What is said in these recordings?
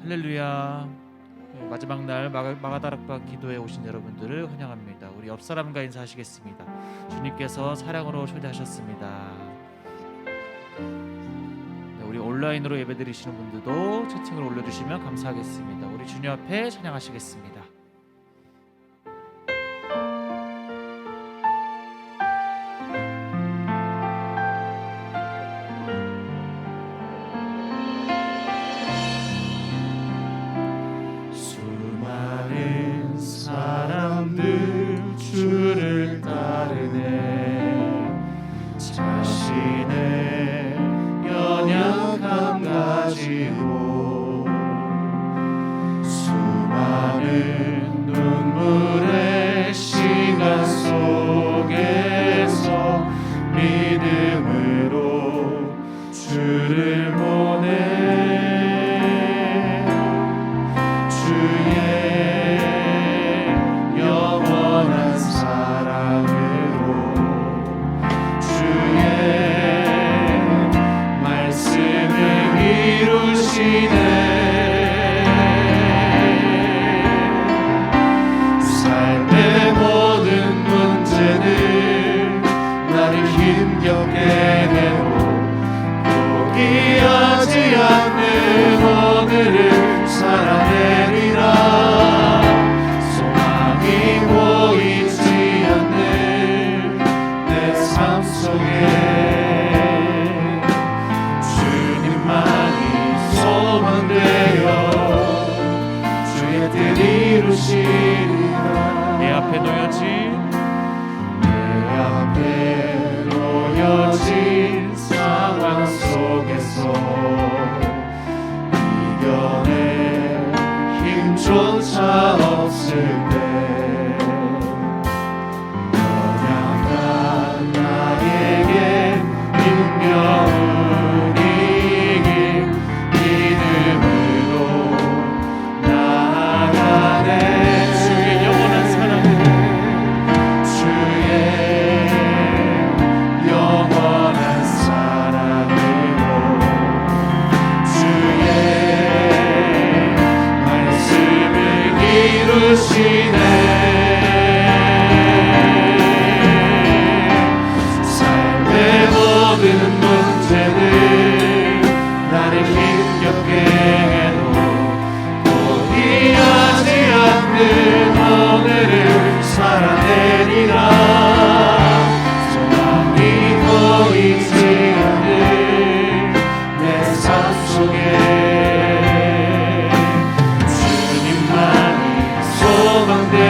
할렐루야. 마지막 날 마가다락방 기도에 오신 여러분들을 환영합니다. 우리 옆 사람과 인사하시겠습니다. 주님께서 사랑으로 초대하셨습니다. 네, 우리 온라인으로 예배드리시는 분들도 채팅을 올려주시면 감사하겠습니다. 우리 주님 앞에 찬양하시겠습니다. 주를 따르네. 자신의 연약함 가지고 수많은 눈물의 시간 속에서 믿음으로 주를 보내. 삶의 모든 문제는 나를 힘겹게 해도 포기하지 않는 오늘을 살아내리라. 소망이 보이지 않는 내 삶 속에 이루시리라. 내 앞에 놓여진 상황 속에서 이겨낼 힘조차 없을 때 연약한 나에게 능력을 이길 믿음으로 주의 영원한 사랑으로 주의 말씀을 이루시네. 삶의 모든 문제는 나를 힘겹게 해도 포기하지 않는 오늘을 살아내리라. 소망이 보이지 않는 내 삶 속에 주님만이 소망되어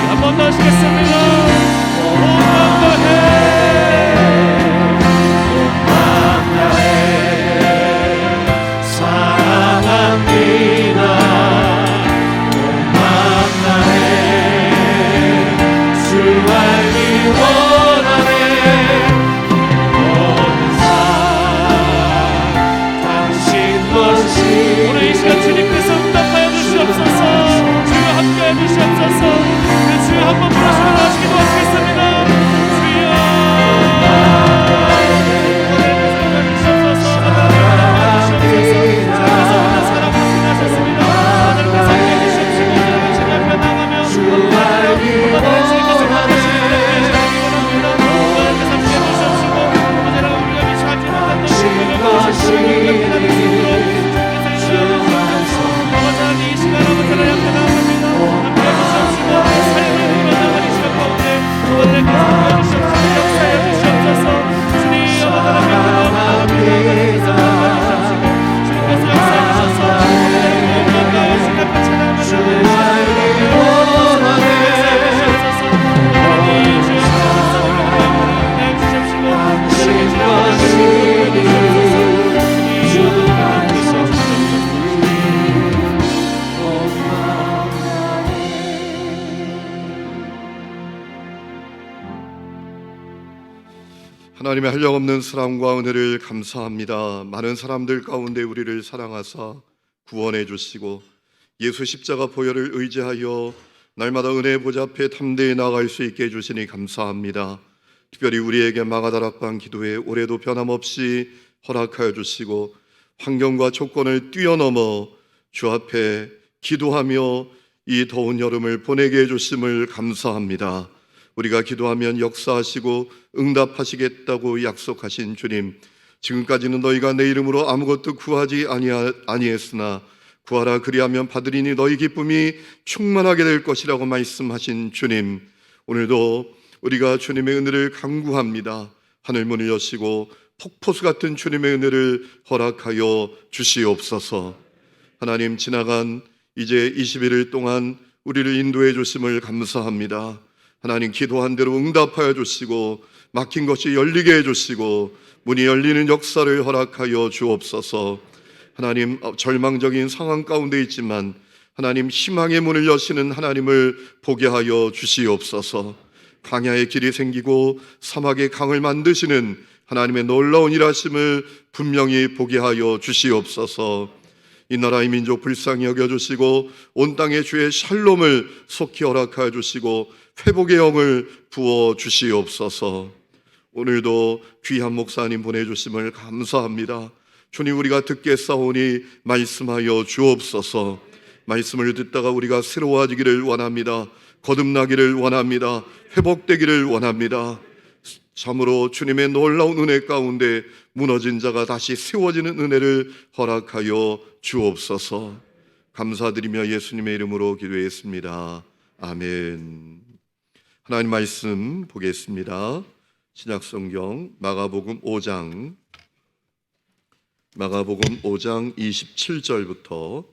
한번 더 하시겠습니다. 오늘 이 시간 주님께서 응답하여 주시옵소서. 주여 함께해 주시옵소서. 주여 한번 부르시고 나시기 도와주겠습니다. 주여 주시옵소서. 주님께서 오늘 사랑으로 끝나셨습니다. 하나님께서 함께해 주시옵시고 주님 앞에 나가며 오늘은 주님께서 함께해 주시옵시고 하나님께서 함께해 주시옵시고 오늘은 우리가 미처 알지 못했던 주님을 보시고 이 시간 아버지를 향해 나아갑니다. 함께해 주시옵시고 살림을 이루어나가는 시간 가운데 아버지를 계속하여 주시옵시고 역사해 주시옵소서. 주님 아버지를 기도합니다. 주님께서 역사해 주셔서 오늘의 무엇인가요 주님 앞에 찬양하며 주시옵소서. 오늘의 이 주의 역사를 함께해 주시옵시고 오늘의 하나님의 한량없는 사랑과 은혜를 감사합니다. 많은 사람들 가운데 우리를 사랑하사 구원해 주시고 예수 십자가 보혈을 의지하여 날마다 은혜의 보좌 앞에 담대히 나아갈 수 있게 해주시니 감사합니다. 특별히 우리에게 마가다락방 기도회 올해도 변함없이 허락하여 주시고 환경과 조건을 뛰어넘어 주 앞에 기도하며 이 더운 여름을 보내게 해주심을 감사합니다. 우리가 기도하면 역사하시고 응답하시겠다고 약속하신 주님, 지금까지는 너희가 내 이름으로 아무것도 구하지 아니했으나 구하라 그리하면 받으리니 너희 기쁨이 충만하게 될 것이라고 말씀하신 주님, 오늘도 우리가 주님의 은혜를 간구합니다. 하늘 문을 여시고 폭포수 같은 주님의 은혜를 허락하여 주시옵소서. 하나님, 지나간 이제 21일 동안 우리를 인도해 주심을 감사합니다. 하나님, 기도한 대로 응답하여 주시고 막힌 것이 열리게 해주시고 문이 열리는 역사를 허락하여 주옵소서. 하나님, 절망적인 상황 가운데 있지만 하나님, 희망의 문을 여시는 하나님을 보게 하여 주시옵소서. 광야의 길이 생기고 사막의 강을 만드시는 하나님의 놀라운 일하심을 분명히 보게 하여 주시옵소서. 이 나라의 민족 불쌍히 여겨주시고 온 땅에 주의 샬롬을 속히 허락하여 주시고 회복의 영을 부어 주시옵소서. 오늘도 귀한 목사님 보내주심을 감사합니다. 주님, 우리가 듣겠사오니 말씀하여 주옵소서. 말씀을 듣다가 우리가 새로워지기를 원합니다. 거듭나기를 원합니다. 회복되기를 원합니다. 참으로 주님의 놀라운 은혜 가운데 무너진 자가 다시 세워지는 은혜를 허락하여 주옵소서. 감사드리며 예수님의 이름으로 기도했습니다. 아멘. 하나님 말씀 보겠습니다. 신약성경 마가복음 5장 27절부터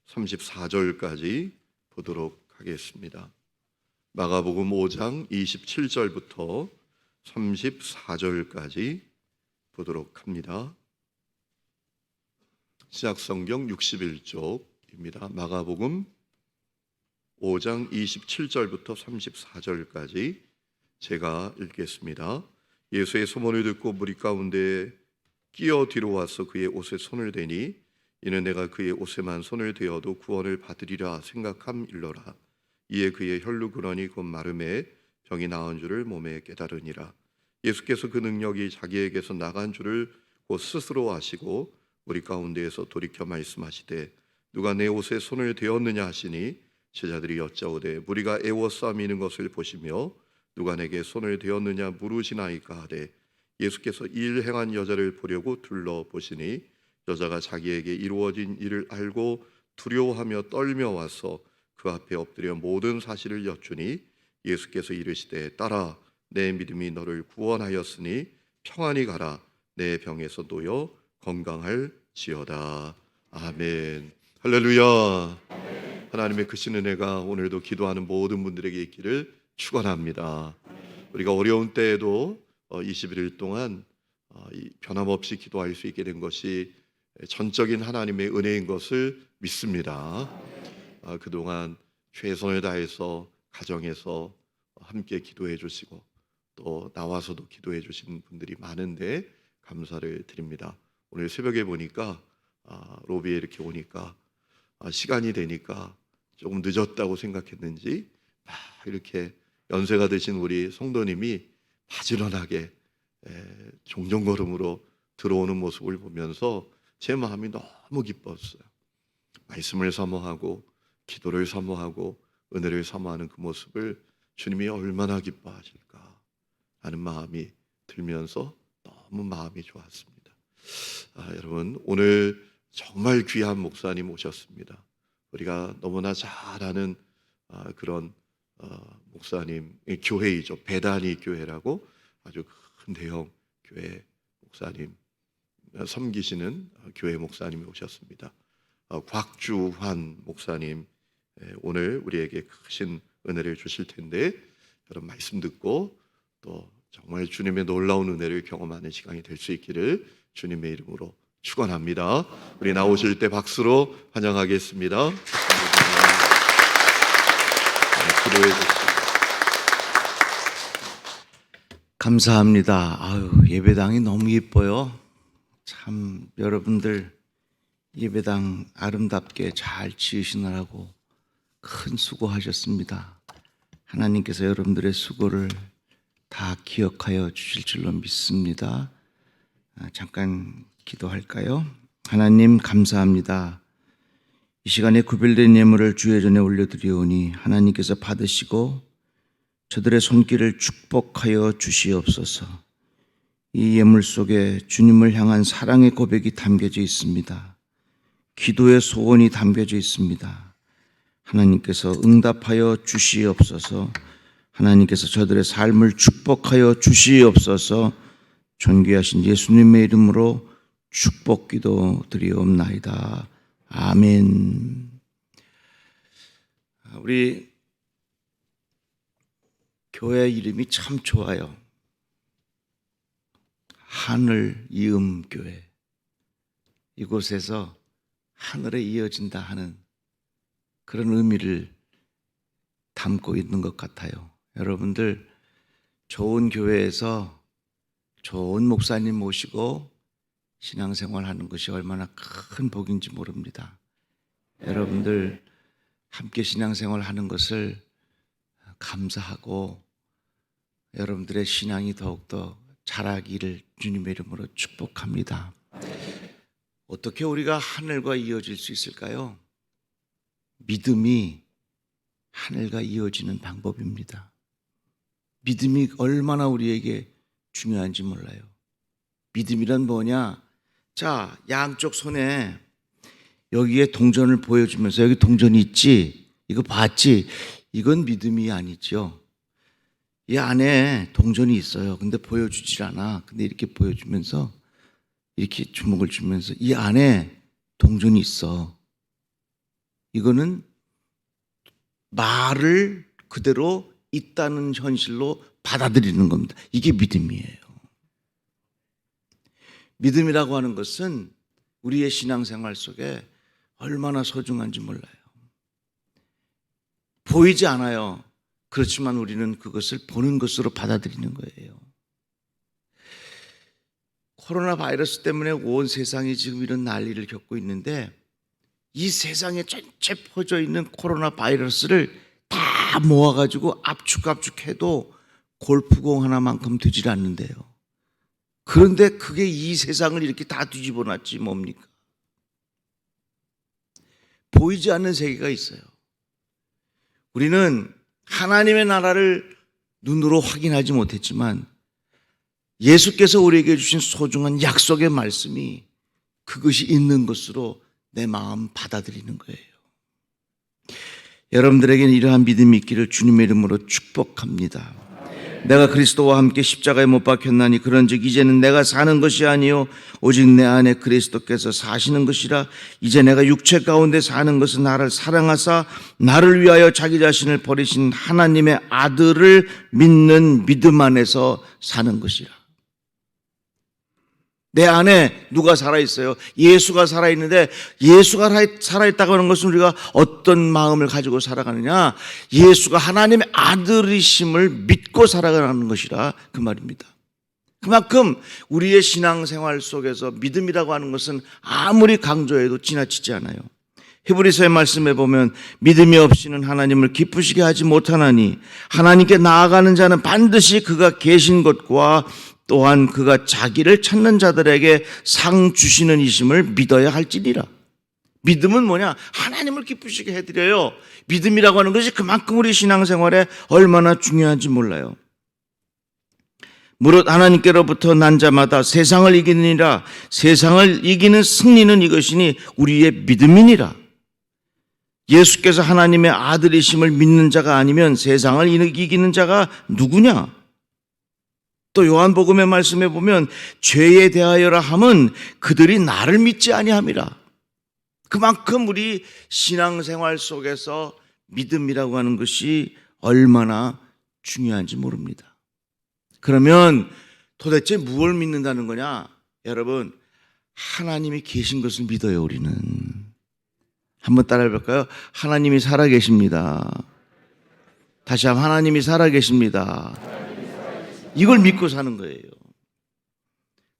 34절까지 보도록 하겠습니다. 마가복음 5장 27절부터 34절까지 보도록 합니다. 신약성경 61쪽입니다. 마가복음 5장 27절부터 34절까지 제가 읽겠습니다. 예수의 소문을 듣고 무리 가운데 끼어 뒤로 와서 그의 옷에 손을 대니 이는 내가 그의 옷에만 손을 대어도 구원을 받으리라 생각함일러라. 이에 그의 혈루 근원이 곧 마름에 병이 나은 줄을 몸에 깨달으니라. 예수께서 그 능력이 자기에게서 나간 줄을 곧 스스로 아시고 우리 가운데에서 돌이켜 말씀하시되 누가 내 옷에 손을 대었느냐 하시니 제자들이 여짜오되 무리가 애워싸미는 것을 보시며 누가 내게 손을 대었느냐 물으시나이까 하되 예수께서 일 행한 여자를 보려고 둘러보시니 여자가 자기에게 이루어진 일을 알고 두려워하며 떨며 와서 그 앞에 엎드려 모든 사실을 여쭈니 예수께서 이르시되 딸아 내 믿음이 너를 구원하였으니 평안히 가라 내 병에서 놓여 건강할지어다. 아멘. 할렐루야. 하나님의 크신 은혜가 오늘도 기도하는 모든 분들에게 있기를 축원합니다. 우리가 어려운 때에도 21일 동안 변함없이 기도할 수 있게 된 것이 전적인 하나님의 은혜인 것을 믿습니다. 그동안 최선을 다해서 가정에서 함께 기도해 주시고 또 나와서도 기도해 주신 분들이 많은데 감사를 드립니다. 오늘 새벽에 보니까 로비에 이렇게 오니까 시간이 되니까 조금 늦었다고 생각했는지 이렇게 연세가 되신 우리 성도님이 바지런하게 종종걸음으로 들어오는 모습을 보면서 제 마음이 너무 기뻤어요. 말씀을 사모하고 기도를 사모하고 은혜를 사모하는 그 모습을 주님이 얼마나 기뻐하실까 하는 마음이 들면서 너무 마음이 좋았습니다. 여러분 오늘 정말 귀한 목사님 오셨습니다. 우리가 너무나 잘 아는 그런 목사님 교회이죠. 베다니 교회라고 아주 큰 대형 교회 목사님 섬기시는 교회 목사님이 오셨습니다. 곽주환 목사님 오늘 우리에게 크신 은혜를 주실 텐데 여러분 말씀 듣고 또 정말 주님의 놀라운 은혜를 경험하는 시간이 될 수 있기를 주님의 이름으로 축원합니다. 우리 나오실 때 박수로 환영하겠습니다. 기도해 주시죠. 감사합니다. 예배당이 너무 예뻐요. 참 여러분들 예배당 아름답게 잘 지으시느라고 큰 수고하셨습니다. 하나님께서 여러분들의 수고를 다 기억하여 주실 줄로 믿습니다. 잠깐 기도할까요? 하나님 감사합니다. 이 시간에 구별된 예물을 주의 전에 올려드리오니 하나님께서 받으시고 저들의 손길을 축복하여 주시옵소서. 이 예물 속에 주님을 향한 사랑의 고백이 담겨져 있습니다. 기도의 소원이 담겨져 있습니다. 하나님께서 응답하여 주시옵소서. 하나님께서 저들의 삶을 축복하여 주시옵소서. 존귀하신 예수님의 이름으로 축복 기도 드리옵나이다. 아멘. 우리 교회 이름이 참 좋아요. 하늘 이음 교회. 이곳에서 하늘에 이어진다 하는 그런 의미를 담고 있는 것 같아요. 여러분들 좋은 교회에서 좋은 목사님 모시고 신앙생활 하는 것이 얼마나 큰 복인지 모릅니다. 여러분들 함께 신앙생활 하는 것을 감사하고 여러분들의 신앙이 더욱더 자라기를 주님의 이름으로 축복합니다. 어떻게 우리가 하늘과 이어질 수 있을까요? 믿음이 하늘과 이어지는 방법입니다. 믿음이 얼마나 우리에게 중요한지 몰라요. 믿음이란 뭐냐? 자, 양쪽 손에 여기에 동전을 보여주면서 여기 동전이 있지? 이거 봤지? 이건 믿음이 아니죠. 이 안에 동전이 있어요. 근데 보여주질 않아. 근데 이렇게 보여주면서 이렇게 주먹을 주면서 이 안에 동전이 있어. 이거는 말을 그대로 있다는 현실로 받아들이는 겁니다. 이게 믿음이에요. 믿음이라고 하는 것은 우리의 신앙생활 속에 얼마나 소중한지 몰라요. 보이지 않아요. 그렇지만 우리는 그것을 보는 것으로 받아들이는 거예요. 코로나 바이러스 때문에 온 세상이 지금 이런 난리를 겪고 있는데 이 세상에 전체 퍼져 있는 코로나 바이러스를 다 모아가지고 압축해도 골프공 하나만큼 되질 않는데요. 그런데 그게 이 세상을 이렇게 다 뒤집어 놨지 뭡니까? 보이지 않는 세계가 있어요. 우리는 하나님의 나라를 눈으로 확인하지 못했지만 예수께서 우리에게 주신 소중한 약속의 말씀이 그것이 있는 것으로 내 마음 받아들이는 거예요. 여러분들에게는 이러한 믿음이 있기를 주님의 이름으로 축복합니다. 내가 그리스도와 함께 십자가에 못 박혔나니 그런즉 이제는 내가 사는 것이 아니요 오직 내 안에 그리스도께서 사시는 것이라. 이제 내가 육체 가운데 사는 것은 나를 사랑하사 나를 위하여 자기 자신을 버리신 하나님의 아들을 믿는 믿음 안에서 사는 것이라. 내 안에 누가 살아있어요? 예수가 살아있는데, 예수가 살아있다고 하는 것은 우리가 어떤 마음을 가지고 살아가느냐? 예수가 하나님의 아들이심을 믿고 살아가는 것이라 그 말입니다. 그만큼 우리의 신앙생활 속에서 믿음이라고 하는 것은 아무리 강조해도 지나치지 않아요. 히브리서의 말씀에 보면 믿음이 없이는 하나님을 기쁘시게 하지 못하나니 하나님께 나아가는 자는 반드시 그가 계신 것과 또한 그가 자기를 찾는 자들에게 상 주시는 이심을 믿어야 할지니라. 믿음은 뭐냐? 하나님을 기쁘시게 해드려요. 믿음이라고 하는 것이 그만큼 우리 신앙생활에 얼마나 중요한지 몰라요. 무릇 하나님께로부터 난 자마다 세상을 이기느니라. 세상을 이기는 승리는 이것이니 우리의 믿음이니라. 예수께서 하나님의 아들이심을 믿는 자가 아니면 세상을 이기는 자가 누구냐? 또 요한복음의 말씀에 보면 죄에 대하여라 함은 그들이 나를 믿지 아니함이라. 그만큼 우리 신앙생활 속에서 믿음이라고 하는 것이 얼마나 중요한지 모릅니다. 그러면 도대체 무엇을 믿는다는 거냐? 여러분, 하나님이 계신 것을 믿어요. 우리는 한번 따라해 볼까요? 하나님이 살아계십니다. 다시 한번, 하나님이 살아계십니다. 이걸 믿고 사는 거예요.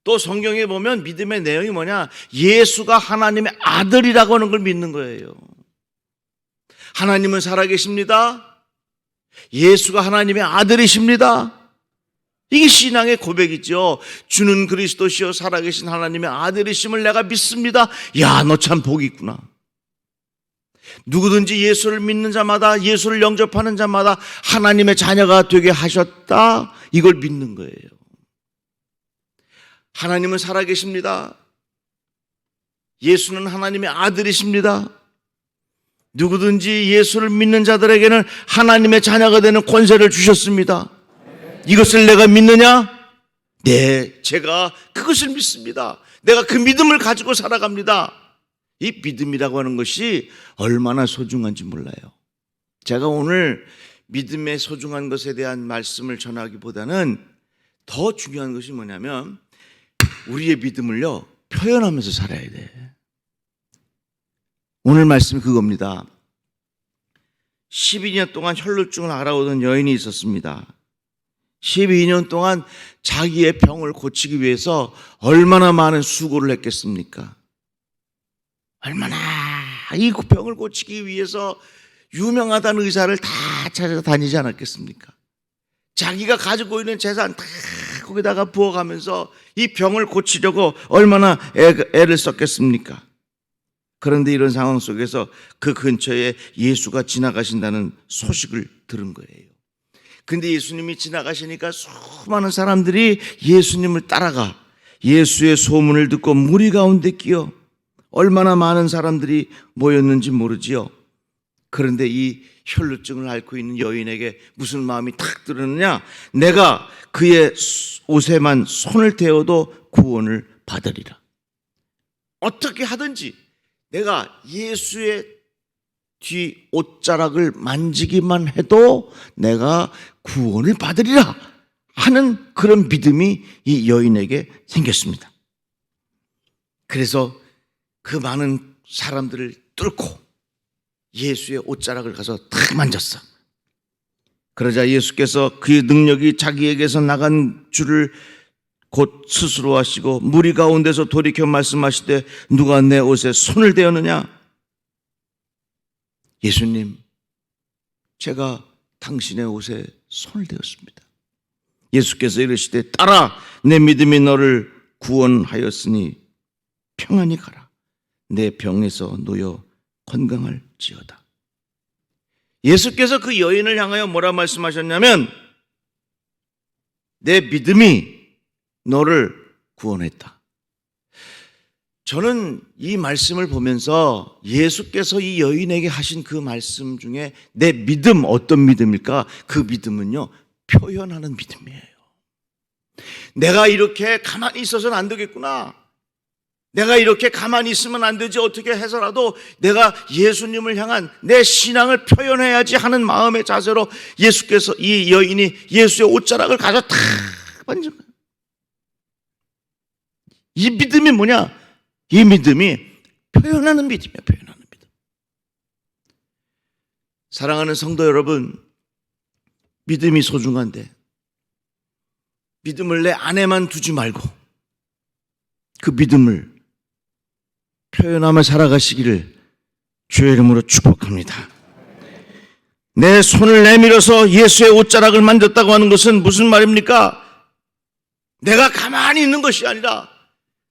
또 성경에 보면 믿음의 내용이 뭐냐? 예수가 하나님의 아들이라고 하는 걸 믿는 거예요. 하나님은 살아계십니다. 예수가 하나님의 아들이십니다. 이게 신앙의 고백이죠. 주는 그리스도시요 살아계신 하나님의 아들이심을 내가 믿습니다. 야, 너 참 복이 있구나. 누구든지 예수를 믿는 자마다, 예수를 영접하는 자마다 하나님의 자녀가 되게 하셨다. 이걸 믿는 거예요. 하나님은 살아계십니다. 예수는 하나님의 아들이십니다. 누구든지 예수를 믿는 자들에게는 하나님의 자녀가 되는 권세를 주셨습니다. 이것을 내가 믿느냐? 네, 제가 그것을 믿습니다. 내가 그 믿음을 가지고 살아갑니다. 이 믿음이라고 하는 것이 얼마나 소중한지 몰라요. 제가 오늘 믿음의 소중한 것에 대한 말씀을 전하기보다는 더 중요한 것이 뭐냐면 우리의 믿음을요, 표현하면서 살아야 돼. 오늘 말씀이 그겁니다. 12년 동안 혈루증을 앓아오던 여인이 있었습니다. 12년 동안 자기의 병을 고치기 위해서 얼마나 많은 수고를 했겠습니까? 얼마나 이 병을 고치기 위해서 유명하다는 의사를 다 찾아다니지 않았겠습니까? 자기가 가지고 있는 재산 다 거기다가 부어가면서 이 병을 고치려고 얼마나 애를 썼겠습니까? 그런데 이런 상황 속에서 그 근처에 예수가 지나가신다는 소식을 들은 거예요. 근데 예수님이 지나가시니까 수많은 사람들이 예수님을 따라가 예수의 소문을 듣고 무리 가운데 끼어 얼마나 많은 사람들이 모였는지 모르지요. 그런데 이 혈루증을 앓고 있는 여인에게 무슨 마음이 탁 들었느냐? 내가 그의 옷에만 손을 대어도 구원을 받으리라. 어떻게 하든지 내가 예수의 뒤 옷자락을 만지기만 해도 내가 구원을 받으리라 하는 그런 믿음이 이 여인에게 생겼습니다. 그래서 그 많은 사람들을 뚫고 예수의 옷자락을 가서 탁 만졌어. 그러자 예수께서 그의 능력이 자기에게서 나간 줄을 곧 스스로 하시고 무리 가운데서 돌이켜 말씀하시되 누가 내 옷에 손을 대었느냐? 예수님, 제가 당신의 옷에 손을 대었습니다. 예수께서 이르시되 따라, 내 믿음이 너를 구원하였으니 평안히 가라. 내 병에서 놓여 건강할지어다. 예수께서 그 여인을 향하여 뭐라 말씀하셨냐면 내 믿음이 너를 구원했다. 저는 이 말씀을 보면서 예수께서 이 여인에게 하신 그 말씀 중에 내 믿음, 어떤 믿음일까? 그 믿음은요, 표현하는 믿음이에요. 내가 이렇게 가만히 있어서는 안 되겠구나. 내가 이렇게 가만히 있으면 안 되지. 어떻게 해서라도 내가 예수님을 향한 내 신앙을 표현해야지 하는 마음의 자세로 예수께서, 이 여인이 예수의 옷자락을 가져 탁 만진 거예요. 이 믿음이 뭐냐? 이 믿음이 표현하는 믿음이야, 표현하는 믿음. 사랑하는 성도 여러분, 믿음이 소중한데 믿음을 내 안에만 두지 말고 그 믿음을 표현하며 살아가시기를 주의 이름으로 축복합니다. 내 손을 내밀어서 예수의 옷자락을 만졌다고 하는 것은 무슨 말입니까? 내가 가만히 있는 것이 아니라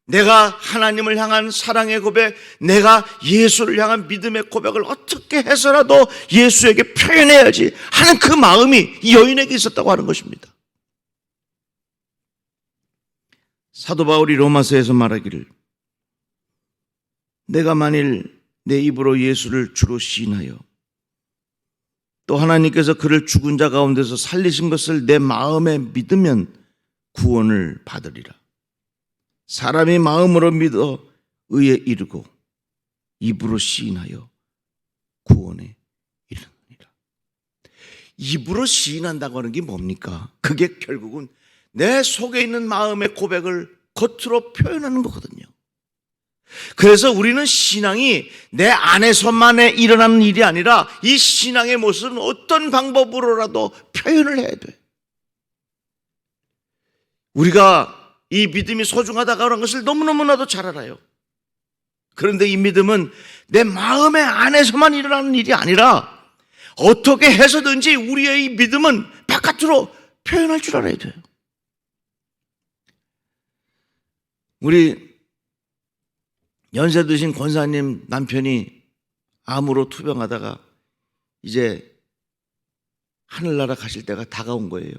내가 하나님을 향한 사랑의 고백, 내가 예수를 향한 믿음의 고백을 어떻게 해서라도 예수에게 표현해야지 하는 그 마음이 이 여인에게 있었다고 하는 것입니다. 사도 바울이 로마서에서 말하기를, 내가 만일 내 입으로 예수를 주로 시인하여 또 하나님께서 그를 죽은 자 가운데서 살리신 것을 내 마음에 믿으면 구원을 받으리라. 사람이 마음으로 믿어 의에 이르고 입으로 시인하여 구원에 이르느니라. 입으로 시인한다고 하는 게 뭡니까? 그게 결국은 내 속에 있는 마음의 고백을 겉으로 표현하는 거거든요. 그래서 우리는 신앙이 내 안에서만 일어나는 일이 아니라 이 신앙의 모습은 어떤 방법으로라도 표현을 해야 돼. 우리가 이 믿음이 소중하다고 하는 것을 너무너무나도 잘 알아요. 그런데 이 믿음은 내 마음의 안에서만 일어나는 일이 아니라 어떻게 해서든지 우리의 이 믿음은 바깥으로 표현할 줄 알아야 돼요. 우리 연세 드신 권사님 남편이 암으로 투병하다가 이제 하늘나라 가실 때가 다가온 거예요.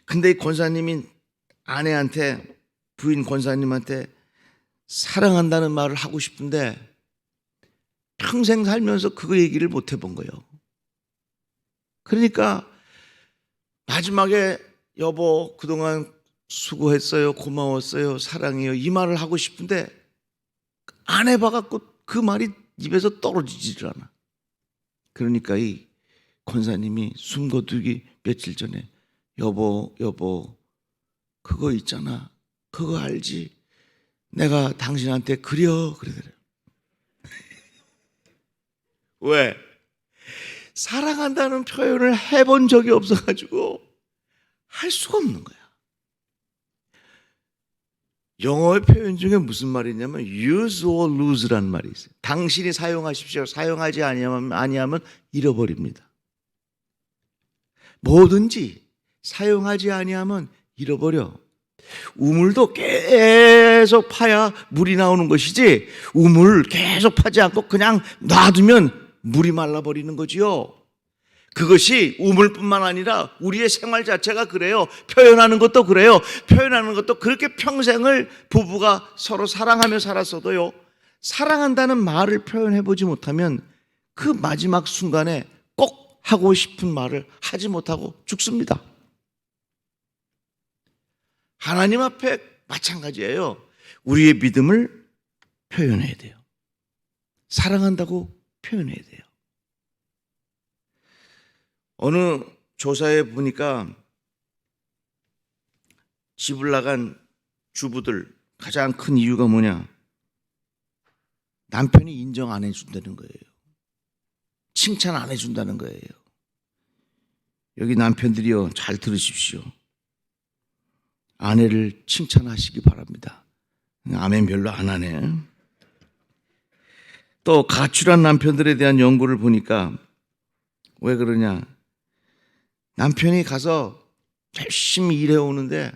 근데 이 권사님이 아내한테, 부인 권사님한테 사랑한다는 말을 하고 싶은데 평생 살면서 그 얘기를 못 해본 거예요. 그러니까 마지막에 여보 그동안 수고했어요, 고마웠어요, 사랑해요, 이 말을 하고 싶은데 안 해봐갖고 그 말이 입에서 떨어지질 않아. 그러니까 이 권사님이 숨거두기 며칠 전에 여보 그거 있잖아, 그거 알지? 내가 당신한테 그래더래요. 왜? 사랑한다는 표현을 해본 적이 없어가지고 할 수가 없는 거야. 영어의 표현 중에 무슨 말이 있냐면 use or lose라는 말이 있어요. 당신이 사용하십시오. 사용하지 아니하면 잃어버립니다. 뭐든지 사용하지 아니하면 잃어버려. 우물도 계속 파야 물이 나오는 것이지 우물 계속 파지 않고 그냥 놔두면 물이 말라버리는 거지요. 그것이 우물뿐만 아니라 우리의 생활 자체가 그래요. 표현하는 것도 그래요. 표현하는 것도 그렇게 평생을 부부가 서로 사랑하며 살았어도요, 사랑한다는 말을 표현해보지 못하면 그 마지막 순간에 꼭 하고 싶은 말을 하지 못하고 죽습니다. 하나님 앞에 마찬가지예요. 우리의 믿음을 표현해야 돼요. 사랑한다고 표현해야 돼요. 어느 조사에 보니까 집을 나간 주부들 가장 큰 이유가 뭐냐? 남편이 인정 안 해준다는 거예요. 칭찬 안 해준다는 거예요. 여기 남편들이요, 잘 들으십시오. 아내를 칭찬하시기 바랍니다. 아멘 별로 안 하네. 또 가출한 남편들에 대한 연구를 보니까 왜 그러냐? 남편이 가서 열심히 일해오는데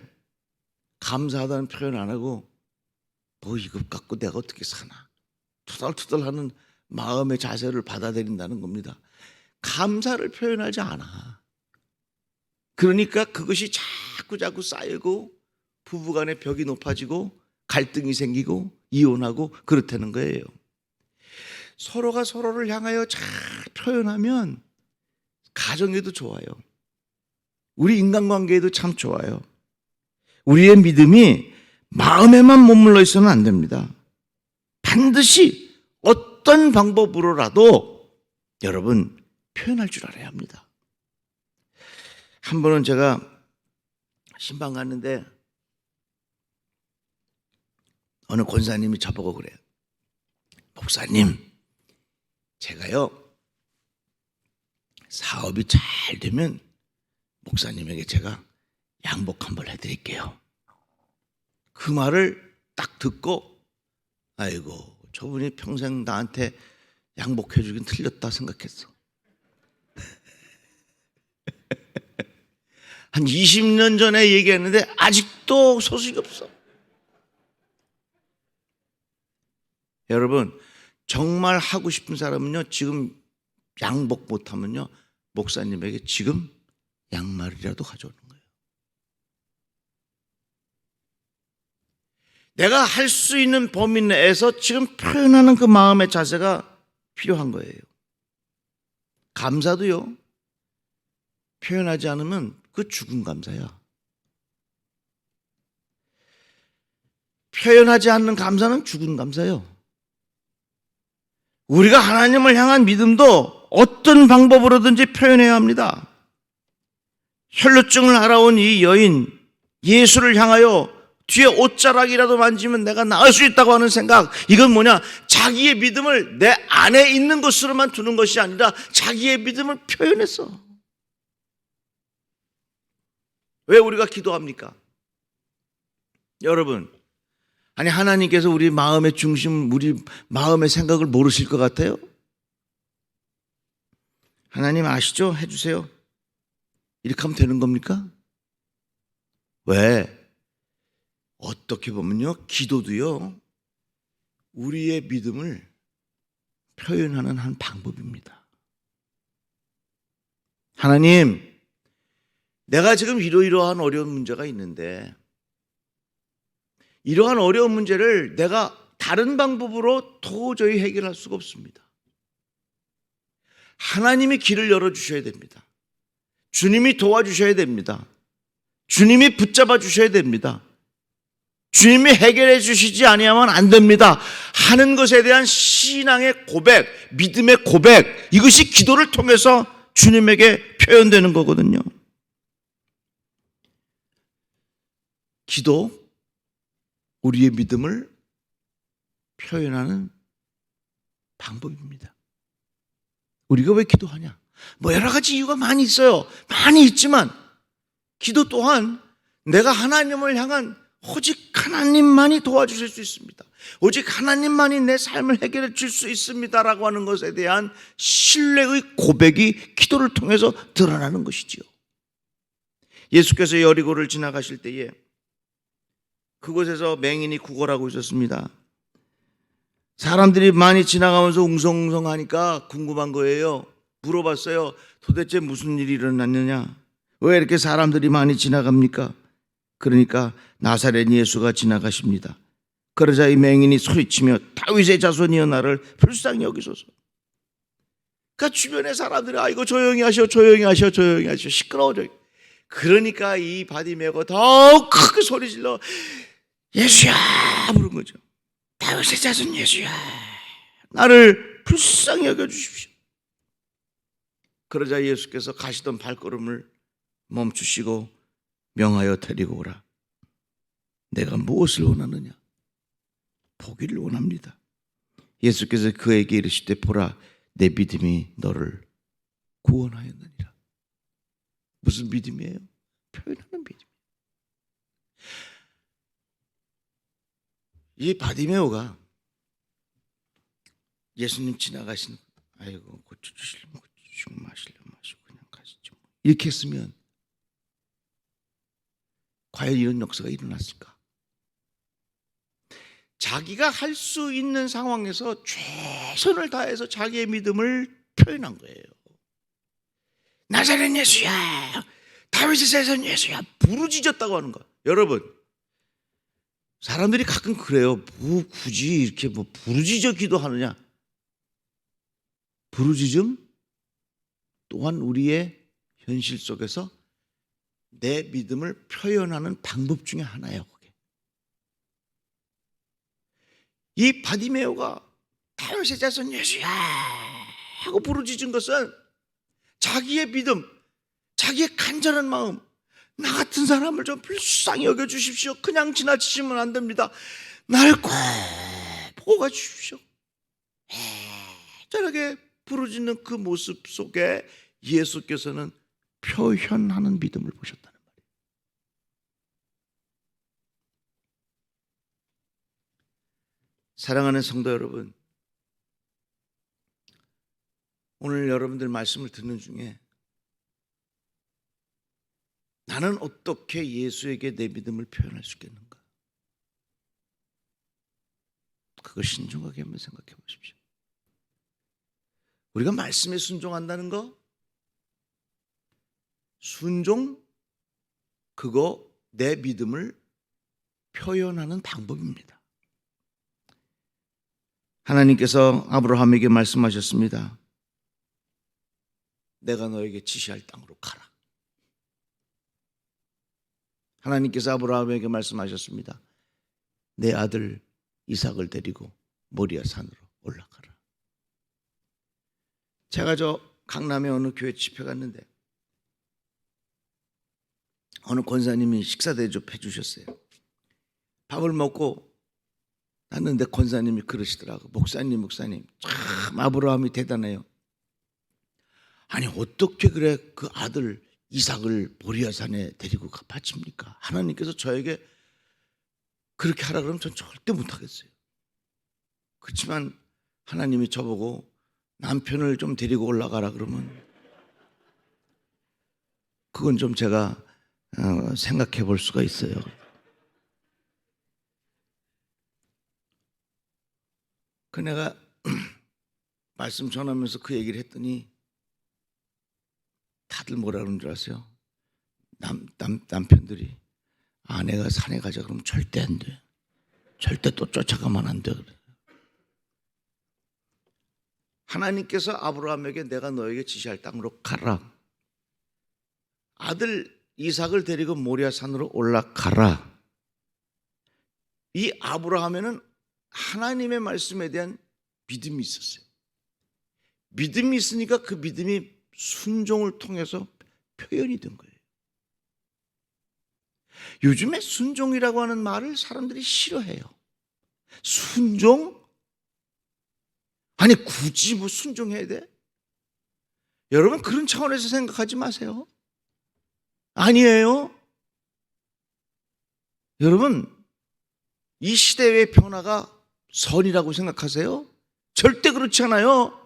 감사하다는 표현 안 하고 뭐 이것 갖고 내가 어떻게 사나 투덜투덜하는 마음의 자세를 받아들인다는 겁니다. 감사를 표현하지 않아. 그러니까 그것이 자꾸 쌓이고 부부간의 벽이 높아지고 갈등이 생기고 이혼하고 그렇다는 거예요. 서로가 서로를 향하여 잘 표현하면 가정에도 좋아요. 우리 인간관계에도 참 좋아요. 우리의 믿음이 마음에만 머물러 있어는 안 됩니다. 반드시 어떤 방법으로라도 여러분 표현할 줄 알아야 합니다. 한 번은 제가 신방 갔는데 어느 권사님이 저보고 그래요. 목사님, 제가요 사업이 잘 되면 목사님에게 제가 양복 한벌 해드릴게요. 그 말을 딱 듣고 아이고 저분이 평생 나한테 양복해주긴 틀렸다 생각했어. 한 20년 전에 얘기했는데 아직도 소식이 없어. 여러분 정말 하고 싶은 사람은요 지금 양복 못하면요 목사님에게 지금 양말이라도 가져오는 거예요. 내가 할 수 있는 범위 내에서 지금 표현하는 그 마음의 자세가 필요한 거예요. 감사도요 표현하지 않으면 그 죽은 감사야. 표현하지 않는 감사는 죽은 감사요. 우리가 하나님을 향한 믿음도 어떤 방법으로든지 표현해야 합니다. 혈루증을 앓아온 이 여인, 예수를 향하여 뒤에 옷자락이라도 만지면 내가 나을 수 있다고 하는 생각, 이건 뭐냐? 자기의 믿음을 내 안에 있는 것으로만 두는 것이 아니라 자기의 믿음을 표현했어. 왜 우리가 기도합니까? 여러분, 아니 하나님께서 우리 마음의 중심, 우리 마음의 생각을 모르실 것 같아요? 하나님 아시죠? 해주세요. 이렇게 하면 되는 겁니까? 왜? 어떻게 보면요 기도도요 우리의 믿음을 표현하는 한 방법입니다. 하나님, 내가 지금 이러이러한 어려운 문제가 있는데 이러한 어려운 문제를 내가 다른 방법으로 도저히 해결할 수가 없습니다. 하나님이 길을 열어주셔야 됩니다. 주님이 도와주셔야 됩니다. 주님이 붙잡아 주셔야 됩니다. 주님이 해결해 주시지 아니하면 안 됩니다 하는 것에 대한 신앙의 고백, 믿음의 고백, 이것이 기도를 통해서 주님에게 표현되는 거거든요. 기도, 우리의 믿음을 표현하는 방법입니다. 우리가 왜 기도하냐? 뭐 여러 가지 이유가 많이 있어요. 많이 있지만 기도 또한 내가 하나님을 향한 오직 하나님만이 도와주실 수 있습니다. 오직 하나님만이 내 삶을 해결해 줄 수 있습니다라고 하는 것에 대한 신뢰의 고백이 기도를 통해서 드러나는 것이지요. 예수께서 여리고를 지나가실 때에 그곳에서 맹인이 구걸하고 있었습니다. 사람들이 많이 지나가면서 웅성웅성하니까 궁금한 거예요. 물어봤어요. 도대체 무슨 일이 일어났느냐? 왜 이렇게 사람들이 많이 지나갑니까? 그러니까 나사렛 예수가 지나가십니다. 그러자 이 맹인이 소리치며 다윗의 자손이여 나를 불쌍히 여기소서. 그러니까 주변의 사람들이 아이고 조용히 하셔 시끄러워져. 그러니까 이 바디메오가 더욱 크게 소리질러 예수야 부른 거죠. 다윗의 자손 예수야 나를 불쌍히 여겨주십시오. 그러자 예수께서 가시던 발걸음을 멈추시고 명하여 데리고 오라. 내가 무엇을 원하느냐? 보기를 원합니다. 예수께서 그에게 이르시되 보라 내 믿음이 너를 구원하였느니라. 무슨 믿음이에요? 표현하는 믿음. 이 바디메오가 예수님 지나가시는 아이고 고쳐 주시려면 고쳐 주시고 마시려면 마시고 그냥 가시죠. 이렇게 했으면 과연 이런 역사가 일어났을까? 자기가 할 수 있는 상황에서 최선을 다해서 자기의 믿음을 표현한 거예요. 나사렛 예수야 다윗의 자손 예수야 부르짖었다고 하는 거야. 여러분, 사람들이 가끔 그래요. 뭐 굳이 이렇게 뭐 부르짖어 기도하느냐. 부르짖음 또한 우리의 현실 속에서 내 믿음을 표현하는 방법 중에 하나예요. 그게. 이 바디메오가 다윗의 자손 예수야 하고 부르짖은 것은 자기의 믿음, 자기의 간절한 마음, 나 같은 사람을 좀 불쌍히 여겨주십시오. 그냥 지나치시면 안 됩니다. 날 꼭 보고 가주십시오. 애절하게 부르짖는 그 모습 속에 예수께서는 표현하는 믿음을 보셨다는 말이에요. 사랑하는 성도 여러분, 오늘 여러분들 말씀을 듣는 중에 나는 어떻게 예수에게 내 믿음을 표현할 수 있겠는가? 그걸 신중하게 한번 생각해 보십시오. 우리가 말씀에 순종한다는 거, 순종, 그거 내 믿음을 표현하는 방법입니다. 하나님께서 아브라함에게 말씀하셨습니다. 내가 너에게 지시할 땅으로 가라. 하나님께서 아브라함에게 말씀하셨습니다. 내 아들 이삭을 데리고 모리아 산으로 올라가라. 제가 저 강남의 어느 교회 집회 갔는데 어느 권사님이 식사 대접해 주셨어요. 밥을 먹고 났는데 권사님이 그러시더라고. 목사님 참 아브라함이 대단해요. 아니 어떻게 그래 그 아들 이삭을 모리아산에 데리고 바칩니까? 하나님께서 저에게 그렇게 하라 그러면 전 절대 못하겠어요. 그렇지만 하나님이 저보고 남편을 좀 데리고 올라가라 그러면 그건 좀 제가 생각해 볼 수가 있어요. 그 내가 말씀 전하면서 그 얘기를 했더니 다들 뭐라 그러는 줄 아세요? 남편들이 아내가 산에 가자 그러면 절대 안 돼. 절대 또 쫓아가면 안 돼. 그래. 하나님께서 아브라함에게 내가 너에게 지시할 땅으로 가라. 아들 이삭을 데리고 모리아 산으로 올라가라. 이 아브라함에는 하나님의 말씀에 대한 믿음이 있었어요. 믿음이 있으니까 그 믿음이 순종을 통해서 표현이 된 거예요. 요즘에 순종이라고 하는 말을 사람들이 싫어해요. 순종? 아니 굳이 뭐 순종해야 돼? 여러분 그런 차원에서 생각하지 마세요. 아니에요. 여러분 이 시대의 변화가 선이라고 생각하세요? 절대 그렇지 않아요.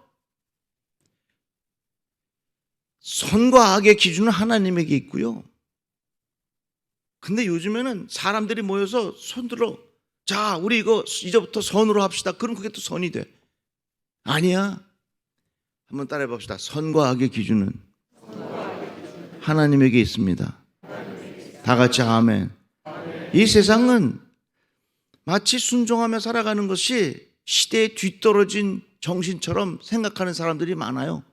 선과 악의 기준은 하나님에게 있고요. 근데 요즘에는 사람들이 모여서 손들어 자 우리 이거 이제부터 선으로 합시다. 그럼 그게 또 선이 돼. 아니야. 한번 따라해 봅시다. 선과 악의 기준은 하나님에게 있습니다. 다 같이 아멘. 이 세상은 마치 순종하며 살아가는 것이 시대에 뒤떨어진 정신처럼 생각하는 사람들이 많아요.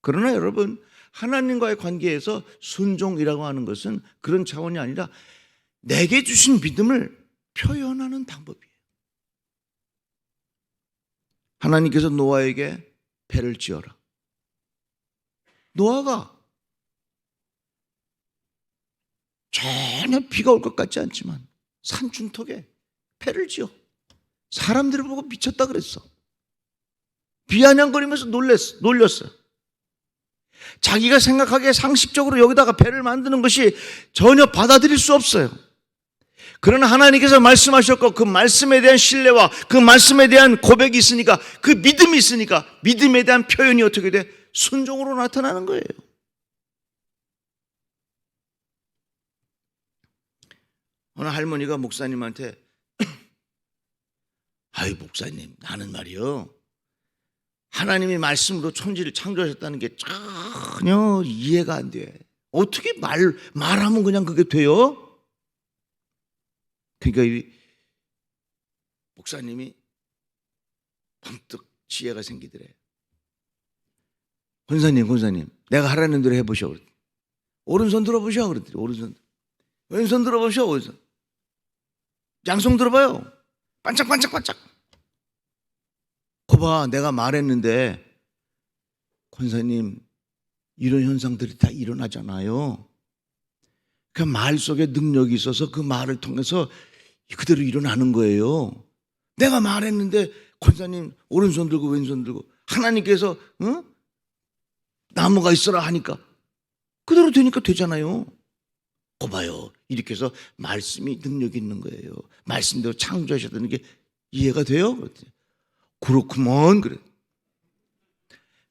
그러나 여러분 하나님과의 관계에서 순종이라고 하는 것은 그런 차원이 아니라 내게 주신 믿음을 표현하는 방법이에요. 하나님께서 노아에게 배를 지어라. 노아가 전혀 비가 올 것 같지 않지만 산중턱에 배를 지어 사람들을 보고 미쳤다 그랬어. 비아냥거리면서 놀렸어. 자기가 생각하기에 상식적으로 여기다가 배를 만드는 것이 전혀 받아들일 수 없어요. 그러나 하나님께서 말씀하셨고 그 말씀에 대한 신뢰와 그 말씀에 대한 고백이 있으니까 그 믿음이 있으니까 믿음에 대한 표현이 어떻게 돼? 순종으로 나타나는 거예요. 어느 할머니가 목사님한테 아이 목사님 나는 말이요 하나님이 말씀으로 천지를 창조하셨다는 게 전혀 이해가 안 돼. 어떻게 말하면 그냥 그게 돼요? 그러니까 이 목사님이 번뜩 지혜가 생기더래. 권사님, 내가 하라는 대로 해보셔. 그랬더니. 오른손 들어보셔. 그랬더니 오른손. 왼손 들어보셔. 왼손. 양손 들어봐요. 반짝반짝반짝. 거봐, 내가 말했는데 권사님 이런 현상들이 다 일어나잖아요. 그 말 속에 능력이 있어서 그 말을 통해서 그대로 일어나는 거예요. 내가 말했는데 권사님 오른손 들고 왼손 들고 하나님께서 나무가 있어라 하니까 그대로 되니까 되잖아요. 거봐요. 이렇게 해서 말씀이 능력이 있는 거예요. 말씀대로 창조하셨다는 게 이해가 돼요? 그렇구먼. 그래.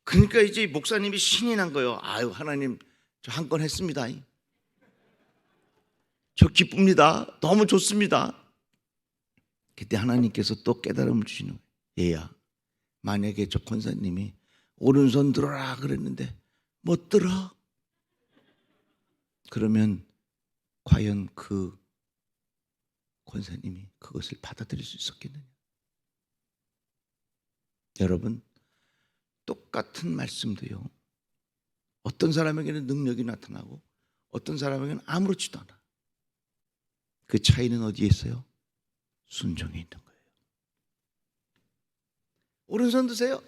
그러니까 이제 목사님이 신이 난 거예요. 아유, 하나님 저 한 건 했습니다. 저 기쁩니다. 너무 좋습니다. 그때 하나님께서 또 깨달음을 주시는 거예요. 얘야, 만약에 저 권사님이 오른손 들어라 그랬는데 못 들어? 그러면 과연 그 권사님이 그것을 받아들일 수 있었겠느냐? 여러분, 똑같은 말씀도요, 어떤 사람에게는 능력이 나타나고 어떤 사람에게는 아무렇지도 않아. 그 차이는 어디에 있어요? 순종에 있는 거예요. 오른손 드세요.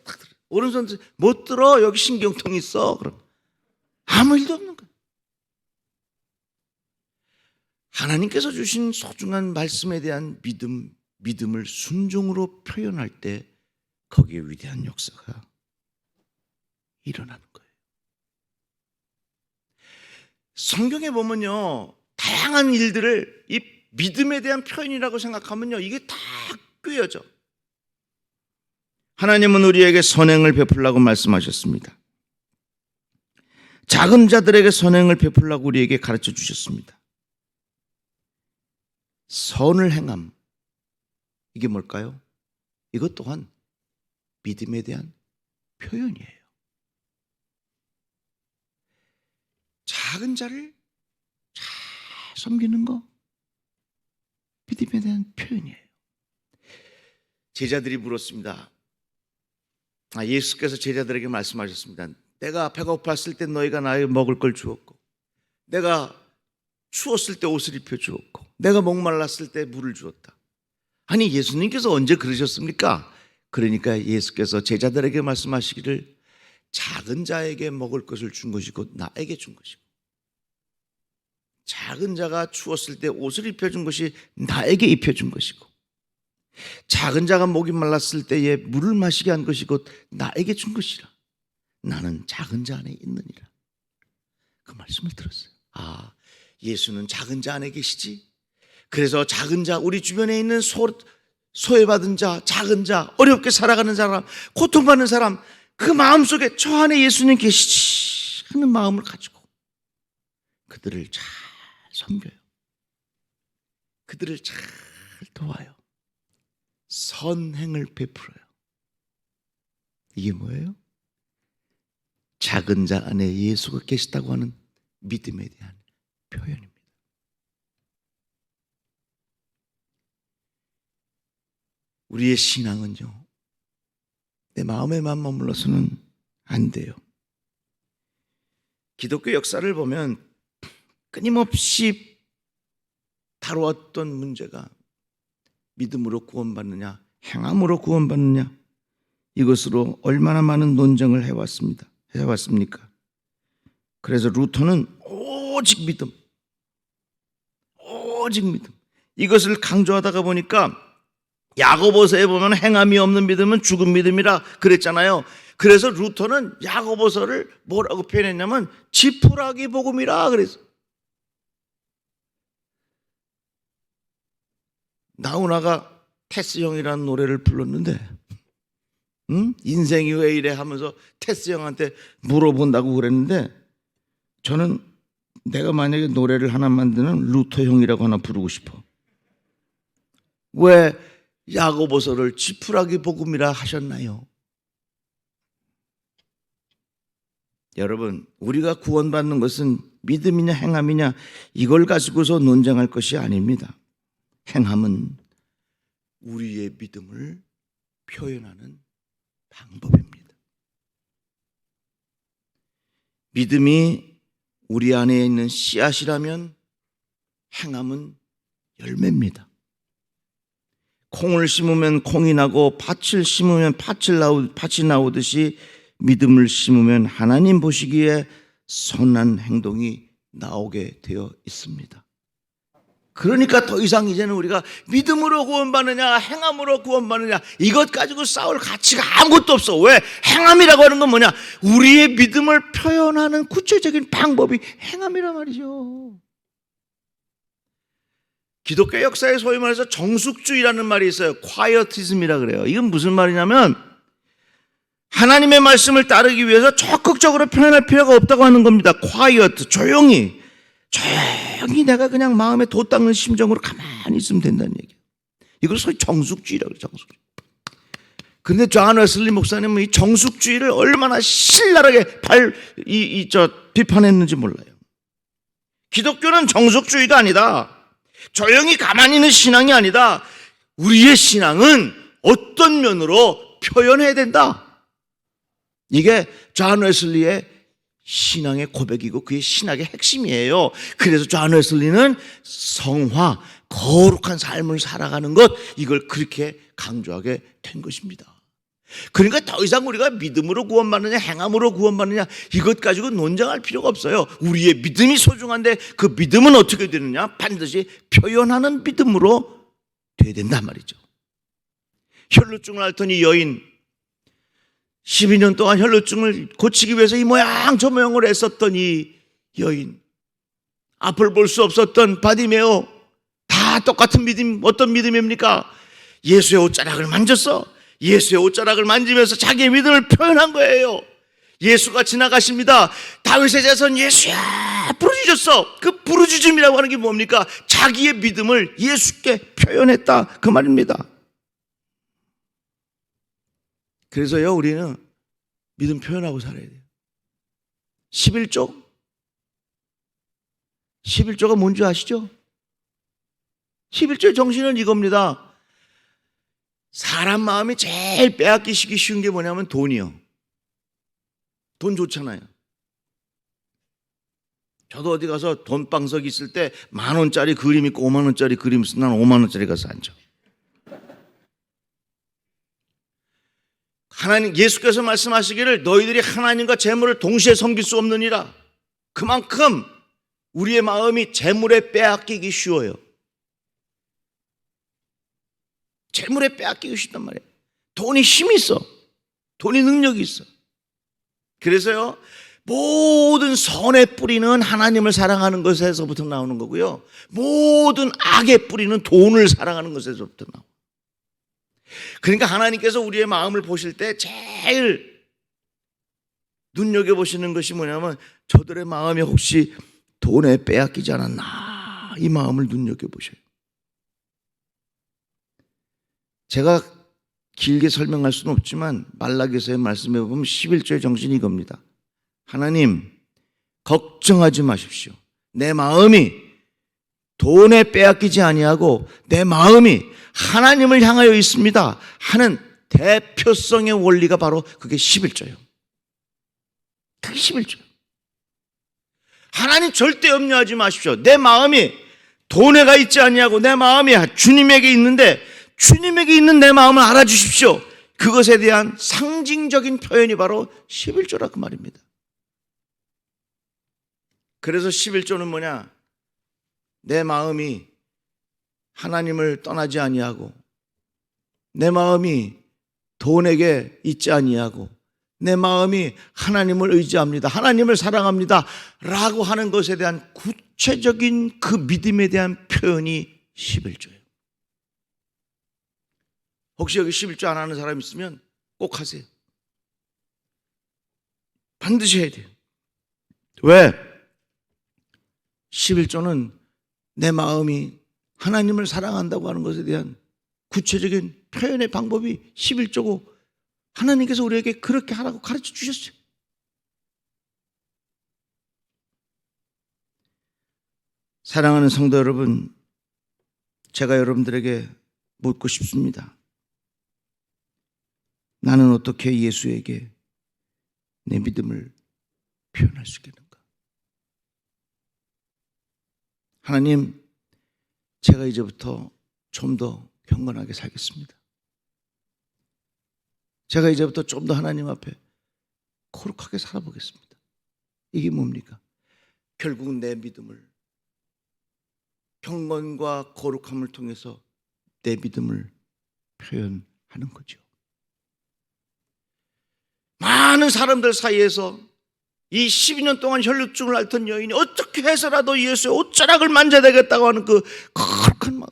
오른손 드세요. 못 들어. 여기 신경통 있어. 그럼 아무 일도 없는 거예요. 하나님께서 주신 소중한 말씀에 대한 믿음을 순종으로 표현할 때 거기에 위대한 역사가 일어나는 거예요. 성경에 보면요, 다양한 일들을 이 믿음에 대한 표현이라고 생각하면요, 이게 다 꿰어져. 하나님은 우리에게 선행을 베풀라고 말씀하셨습니다. 작은 자들에게 선행을 베풀라고 우리에게 가르쳐 주셨습니다. 선을 행함, 이게 뭘까요? 이것 또한 믿음에 대한 표현이에요. 작은 자를 잘 섬기는 거, 믿음에 대한 표현이에요. 제자들이 물었습니다. 예수께서 제자들에게 말씀하셨습니다. 내가 배가 고팠을 때 너희가 나에게 먹을 걸 주었고, 내가 추웠을 때 옷을 입혀 주었고, 내가 목말랐을 때 물을 주었다. 아니, 예수님께서 언제 그러셨습니까? 그러니까 예수께서 제자들에게 말씀하시기를 작은 자에게 먹을 것을 준 것이고 나에게 준 것이고, 작은 자가 추웠을 때 옷을 입혀준 것이 나에게 입혀준 것이고, 작은 자가 목이 말랐을 때에 물을 마시게 한 것이 곧 나에게 준 것이라. 나는 작은 자 안에 있느니라. 그 말씀을 들었어요. 아, 예수는 작은 자 안에 계시지. 그래서 작은 자, 우리 주변에 있는 소외받은 자, 작은 자, 어렵게 살아가는 사람, 고통받는 사람, 그 마음속에 저 안에 예수님 계시지 하는 마음을 가지고 그들을 잘 섬겨요. 그들을 잘 도와요. 선행을 베풀어요. 이게 뭐예요? 작은 자 안에 예수가 계시다고 하는 믿음에 대한 표현입니다. 우리의 신앙은요, 내 마음에만 머물러서는 안 돼요. 기독교 역사를 보면 끊임없이 다루었던 문제가 믿음으로 구원받느냐, 행함으로 구원받느냐, 이것으로 얼마나 많은 논쟁을 해왔습니까? 그래서 루터는 오직 믿음, 이것을 강조하다가 보니까 야고보서에 보면 행함이 없는 믿음은 죽은 믿음이라 그랬잖아요. 그래서 루터는 야고보서를 뭐라고 표현했냐면 지푸라기 복음이라 그랬어. 나훈아가 테스 형이라는 노래를 불렀는데, 인생이 왜 이래 하면서 테스 형한테 물어본다고 그랬는데, 저는 내가 만약에 노래를 하나 만드는 루터 형이라고 하나 부르고 싶어. 왜 야고보서를 지푸라기 복음이라 하셨나요? 여러분, 우리가 구원받는 것은 믿음이냐 행함이냐 이걸 가지고서 논쟁할 것이 아닙니다. 행함은 우리의 믿음을 표현하는 방법입니다. 믿음이 우리 안에 있는 씨앗이라면 행함은 열매입니다. 콩을 심으면 콩이 나고 팥을 심으면 팥이 나오듯이 믿음을 심으면 하나님 보시기에 선한 행동이 나오게 되어 있습니다. 그러니까 더 이상 이제는 우리가 믿음으로 구원받느냐 행함으로 구원받느냐 이것 가지고 싸울 가치가 아무것도 없어. 왜? 행함이라고 하는 건 뭐냐? 우리의 믿음을 표현하는 구체적인 방법이 행함이란 말이죠. 기독교 역사에 소위 말해서 정숙주의라는 말이 있어요. 콰이어티즘이라 그래요. 이건 무슨 말이냐면 하나님의 말씀을 따르기 위해서 적극적으로 표현할 필요가 없다고 하는 겁니다. 콰이어트, 조용히 내가 그냥 마음에 돛 닦는 심정으로 가만히 있으면 된다는 얘기예요. 이걸 소위 정숙주의라고 해요. 정숙주의. 그런데 존 웨슬리 목사님은 이 정숙주의를 얼마나 신랄하게 비판했는지 몰라요. 기독교는 정숙주의가 아니다. 조용히 가만히 있는 신앙이 아니다. 우리의 신앙은 어떤 면으로 표현해야 된다. 이게 존 웨슬리의 신앙의 고백이고 그의 신학의 핵심이에요. 그래서 존 웨슬리는 성화, 거룩한 삶을 살아가는 것, 이걸 그렇게 강조하게 된 것입니다. 그러니까 더 이상 우리가 믿음으로 구원받느냐 행함으로 구원받느냐 이것 가지고 논쟁할 필요가 없어요. 우리의 믿음이 소중한데 그 믿음은 어떻게 되느냐? 반드시 표현하는 믿음으로 돼야 된단 말이죠. 혈루증을 앓던 이 여인, 12년 동안 혈루증을 고치기 위해서 이 모양 저 모양을 애썼던 이 여인, 앞을 볼 수 없었던 바디메오, 다 똑같은 믿음. 어떤 믿음입니까? 예수의 옷자락을 만졌어. 예수의 옷자락을 만지면서 자기의 믿음을 표현한 거예요. 예수가 지나가십니다. 다윗의 자손 예수야 부르짖었어. 그 부르짖음이라고 하는 게 뭡니까? 자기의 믿음을 예수께 표현했다 그 말입니다. 그래서요 우리는 믿음 표현하고 살아야 돼요. 11조가 뭔지 아시죠? 11조의 정신은 이겁니다. 사람 마음이 제일 빼앗기시기 쉬운 게 뭐냐면 돈이요. 돈 좋잖아요. 저도 어디 가서 돈방석 있을 때 10,000원짜리 그림 있고 50,000원짜리 그림 있으면 난 50,000원짜리 가서 앉아. 하나님, 예수께서 말씀하시기를 너희들이 하나님과 재물을 동시에 섬길 수 없느니라. 그만큼 우리의 마음이 재물에 빼앗기기 쉬워요. 재물에 빼앗기기 쉽단 말이에요. 돈이 힘이 있어. 돈이 능력이 있어. 그래서요, 모든 선의 뿌리는 하나님을 사랑하는 것에서부터 나오는 거고요. 모든 악의 뿌리는 돈을 사랑하는 것에서부터 나와요. 그러니까 하나님께서 우리의 마음을 보실 때 제일 눈여겨보시는 것이 뭐냐면 저들의 마음이 혹시 돈에 빼앗기지 않았나, 이 마음을 눈여겨보셔요. 제가 길게 설명할 수는 없지만 말라기서의 말씀에 보면 11조의 정신이 이겁니다. 하나님, 걱정하지 마십시오. 내 마음이 돈에 빼앗기지 아니하고 내 마음이 하나님을 향하여 있습니다 하는 대표성의 원리가 바로 그게 11조예요. 그게 11조예요. 하나님 절대 염려하지 마십시오. 내 마음이 돈에가 있지 아니하고 내 마음이 주님에게 있는데 주님에게 있는 내 마음을 알아주십시오. 그것에 대한 상징적인 표현이 바로 11조라 그 말입니다. 그래서 11조는 뭐냐? 내 마음이 하나님을 떠나지 아니하고 내 마음이 돈에게 있지 아니하고 내 마음이 하나님을 의지합니다, 하나님을 사랑합니다 라고 하는 것에 대한 구체적인 그 믿음에 대한 표현이 11조예요. 혹시 여기 11조 안 하는 사람 있으면 꼭 하세요. 반드시 해야 돼요. 왜? 11조는 내 마음이 하나님을 사랑한다고 하는 것에 대한 구체적인 표현의 방법이 11조고 하나님께서 우리에게 그렇게 하라고 가르쳐 주셨어요. 사랑하는 성도 여러분, 제가 여러분들에게 묻고 싶습니다. 나는 어떻게 예수에게 내 믿음을 표현할 수 있겠는가? 하나님, 제가 이제부터 좀 더 경건하게 살겠습니다. 제가 이제부터 좀 더 하나님 앞에 거룩하게 살아보겠습니다. 이게 뭡니까? 결국 내 믿음을, 경건과 거룩함을 통해서 내 믿음을 표현하는 거죠. 많은 사람들 사이에서 이 12년 동안 혈루증을 앓던 여인이 어떻게 해서라도 예수의 옷자락을 만져야 되겠다고 하는 그 거룩한 마음,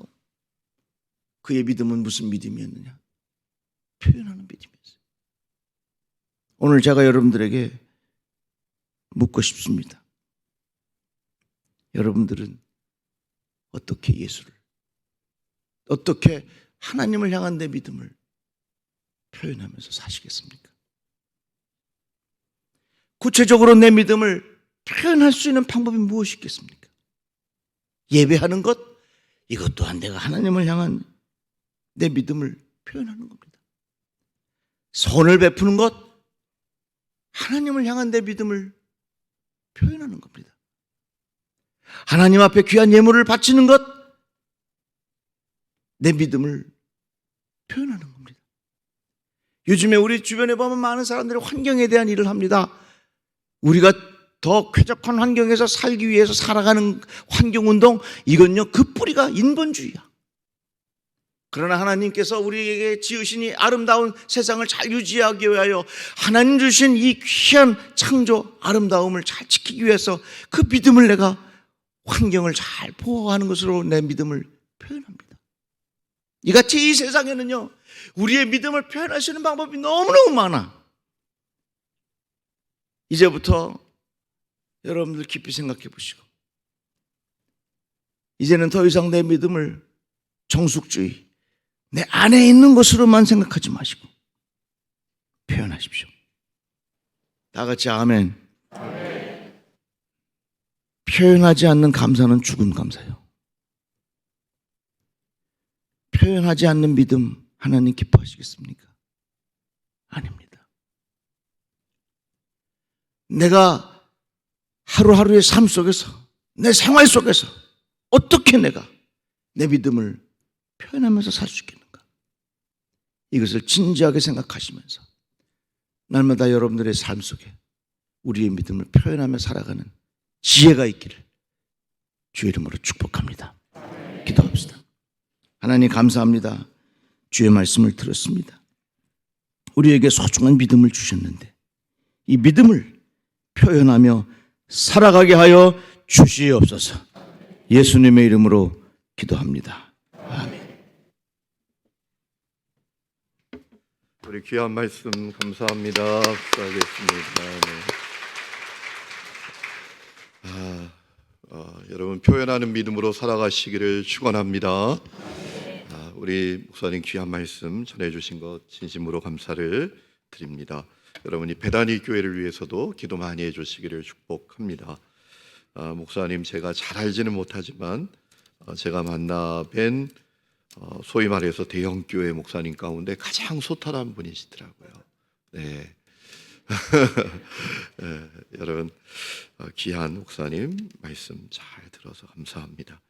그의 믿음은 무슨 믿음이었느냐? 표현하는 믿음이었어요. 오늘 제가 여러분들에게 묻고 싶습니다. 여러분들은 어떻게 예수를, 어떻게 하나님을 향한 내 믿음을 표현하면서 사시겠습니까? 구체적으로 내 믿음을 표현할 수 있는 방법이 무엇이 있겠습니까? 예배하는 것, 이것 또한 내가 하나님을 향한 내 믿음을 표현하는 겁니다. 선을 베푸는 것, 하나님을 향한 내 믿음을 표현하는 겁니다. 하나님 앞에 귀한 예물을 바치는 것, 내 믿음을 표현하는 겁니다. 요즘에 우리 주변에 보면 많은 사람들이 환경에 대한 일을 합니다. 우리가 더 쾌적한 환경에서 살기 위해서 살아가는 환경운동, 이건요, 그 뿌리가 인본주의야. 그러나 하나님께서 우리에게 지으신 이 아름다운 세상을 잘 유지하기 위하여 하나님 주신 이 귀한 창조 아름다움을 잘 지키기 위해서 그 믿음을 내가 환경을 잘 보호하는 것으로 내 믿음을 표현합니다. 이같이 이 세상에는요, 우리의 믿음을 표현할 수 있는 방법이 너무너무 많아. 이제부터 여러분들 깊이 생각해 보시고, 이제는 더 이상 내 믿음을 정숙주의, 내 안에 있는 것으로만 생각하지 마시고 표현하십시오. 다 같이 아멘. 표현하지 않는 감사는 죽은 감사예요. 표현하지 않는 믿음 하나님 기뻐하시겠습니까? 아닙니다. 내가 하루하루의 삶 속에서, 내 생활 속에서 어떻게 내가 내 믿음을 표현하면서 살 수 있겠는가? 이것을 진지하게 생각하시면서 날마다 여러분들의 삶 속에 우리의 믿음을 표현하며 살아가는 지혜가 있기를 주의 이름으로 축복합니다. 기도합시다. 하나님 감사합니다. 주의 말씀을 들었습니다. 우리에게 소중한 믿음을 주셨는데 이 믿음을 표현하며 살아가게 하여 주시옵소서. 예수님의 이름으로 기도합니다. 아멘. 우리 귀한 말씀 감사합니다. 기도하겠습니다. 여러분 표현하는 믿음으로 살아가시기를 축원합니다. 우리 목사님 귀한 말씀 전해주신 것 진심으로 감사를 드립니다. 여러분이 베다니 교회를 위해서도 기도 많이 해주시기를 축복합니다. 목사님 제가 잘 알지는 못하지만 제가 만나 뵌 소위 말해서 대형 교회 목사님 가운데 가장 소탈한 분이시더라고요. 네. 네, 여러분 귀한 목사님 말씀 잘 들어서 감사합니다.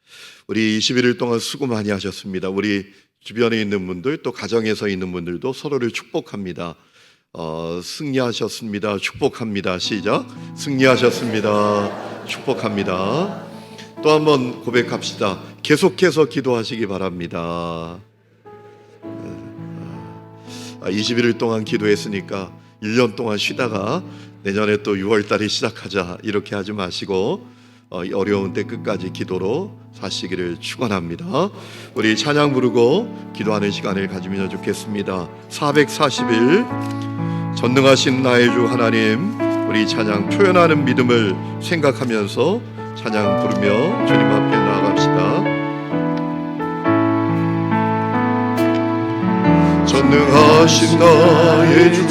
우리 21일 동안 수고 많이 하셨습니다. 우리 주변에 있는 분들 또 가정에서 있는 분들도 서로를 축복합니다. 승리하셨습니다. 축복합니다. 시작. 승리하셨습니다. 축복합니다. 또 한번 고백합시다. 계속해서 기도하시기 바랍니다. 21일 동안 기도했으니까 1년 동안 쉬다가 내년에 또 6월 달에 시작하자 이렇게 하지 마시고 어려운 때 끝까지 기도로 사시기를 축원합니다. 우리 찬양 부르고 기도하는 시간을 가지면 좋겠습니다. 441 전능하신 나의 주 하나님, 우리 찬양 표현하는 믿음을 생각하면서 찬양 부르며 주님 앞에 나아갑시다. 전능하신 나의 주